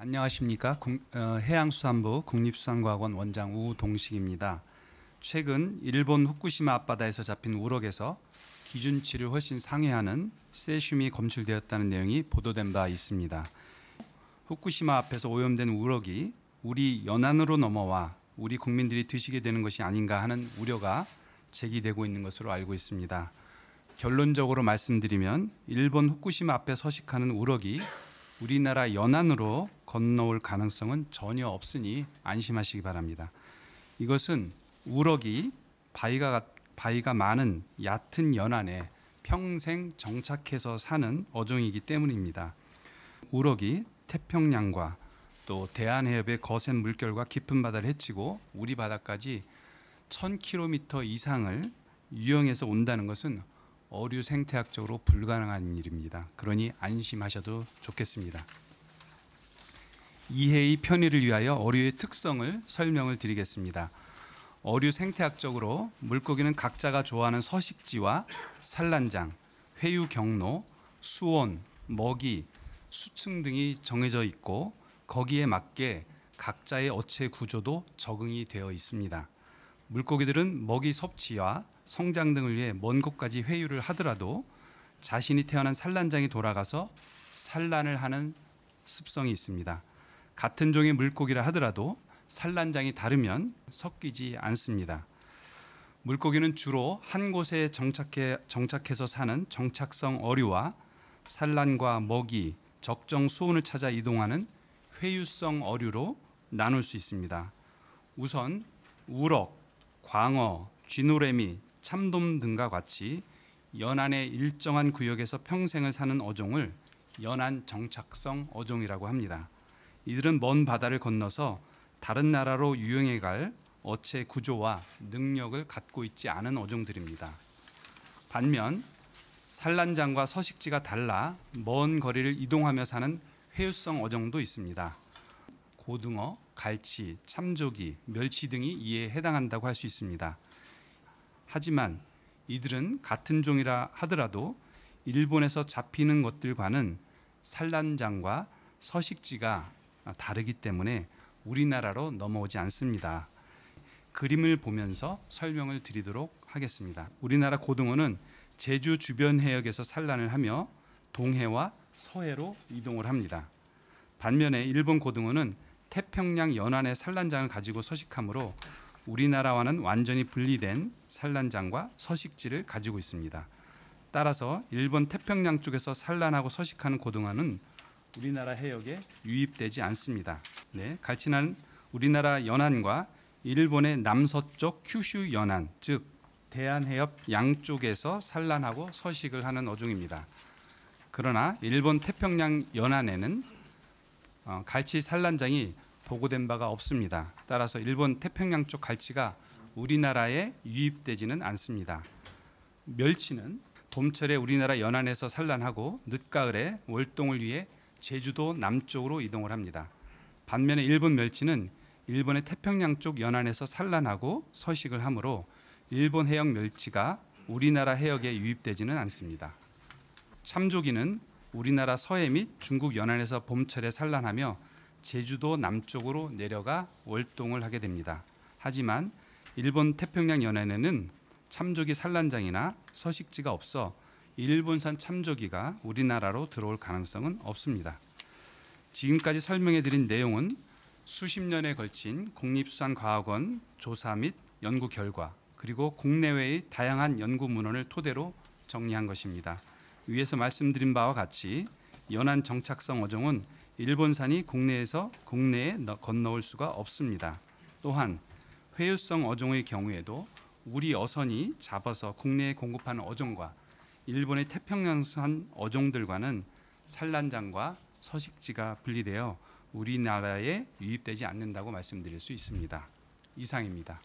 안녕하십니까. 해양수산부 국립수산과학원 원장 우동식입니다. 최근 일본 후쿠시마 앞바다에서 잡힌 우럭에서 기준치를 훨씬 상회하는 세슘이 검출되었다는 내용이 보도된 바 있습니다. 후쿠시마 앞에서 오염된 우럭이 우리 연안으로 넘어와 우리 국민들이 드시게 되는 것이 아닌가 하는 우려가 제기되고 있는 것으로 알고 있습니다. 결론적으로 말씀드리면 일본 후쿠시마 앞에 서식하는 우럭이 우리나라 연안으로 건너올 가능성은 전혀 없으니 안심하시기 바랍니다. 이것은 우럭이 바위가 많은 얕은 연안에 평생 정착해서 사는 어종이기 때문입니다. 우럭이 태평양과 또 대한해협의 거센 물결과 깊은 바다를 헤치고 우리 바다까지 1000km 이상을 유영해서 온다는 것은 어류 생태학적으로 불가능한 일입니다. 그러니 안심하셔도 좋겠습니다. 이해의 편의를 위하여 어류의 특성을 설명을 드리겠습니다. 어류 생태학적으로 물고기는 각자가 좋아하는 서식지와 산란장, 회유 경로, 수온, 먹이, 수층 등이 정해져 있고 거기에 맞게 각자의 어체 구조도 적응이 되어 있습니다. 물고기들은 먹이 섭취와 성장 등을 위해 먼 곳까지 회유를 하더라도 자신이 태어난 산란장이 돌아가서 산란을 하는 습성이 있습니다. 같은 종의 물고기라 하더라도 산란장이 다르면 섞이지 않습니다. 물고기는 주로 한 곳에 정착해서 사는 정착성 어류와 산란과 먹이, 적정 수온을 찾아 이동하는 회유성 어류로 나눌 수 있습니다. 우선 우럭, 광어, 쥐노래미, 참돔 등과 같이 연안의 일정한 구역에서 평생을 사는 어종을 연안 정착성 어종이라고 합니다. 이들은 먼 바다를 건너서 다른 나라로 유영해 갈 어체 구조와 능력을 갖고 있지 않은 어종들입니다. 반면 산란장과 서식지가 달라 먼 거리를 이동하며 사는 회유성 어종도 있습니다. 고등어, 갈치, 참조기, 멸치 등이 이에 해당한다고 할 수 있습니다. 하지만 이들은 같은 종이라 하더라도 일본에서 잡히는 것들과는 산란장과 서식지가 다르기 때문에 우리나라로 넘어오지 않습니다. 그림을 보면서 설명을 드리도록 하겠습니다. 우리나라 고등어는 제주 주변 해역에서 산란을 하며 동해와 서해로 이동을 합니다. 반면에 일본 고등어는 태평양 연안의 산란장을 가지고 서식하므로 우리나라와는 완전히 분리된 산란장과 서식지를 가지고 있습니다. 따라서 일본 태평양 쪽에서 산란하고 서식하는 고등어는 우리나라 해역에 유입되지 않습니다. 갈치는 우리나라 연안과 일본의 남서쪽 큐슈 연안, 즉 대한해협 양쪽에서 산란하고 서식을 하는 어종입니다. 그러나 일본 태평양 연안에는 갈치 산란장이 보고된 바가 없습니다. 따라서 일본 태평양 쪽 갈치가 우리나라에 유입되지는 않습니다. 멸치는 봄철에 우리나라 연안에서 산란하고 늦가을에 월동을 위해 제주도 남쪽으로 이동을 합니다. 반면에 일본 멸치는 일본의 태평양 쪽 연안에서 산란하고 서식을 하므로 일본 해역 멸치가 우리나라 해역에 유입되지는 않습니다. 참조기는 우리나라 서해 및 중국 연안에서 봄철에 산란하며 제주도 남쪽으로 내려가 월동을 하게 됩니다. 하지만 일본 태평양 연안에는 참조기 산란장이나 서식지가 없어 일본산 참조기가 우리나라로 들어올 가능성은 없습니다. 지금까지 설명해드린 내용은 수십 년에 걸친 국립수산과학원 조사 및 연구 결과 그리고 국내외의 다양한 연구 문헌을 토대로 정리한 것입니다. 위에서 말씀드린 바와 같이 연안 정착성 어종은 일본산이 국내에 건너올 수가 없습니다. 또한 회유성 어종의 경우에도 우리 어선이 잡아서 국내에 공급하는 어종과 일본의 태평양산 어종들과는 산란장과 서식지가 분리되어 우리나라에 유입되지 않는다고 말씀드릴 수 있습니다. 이상입니다.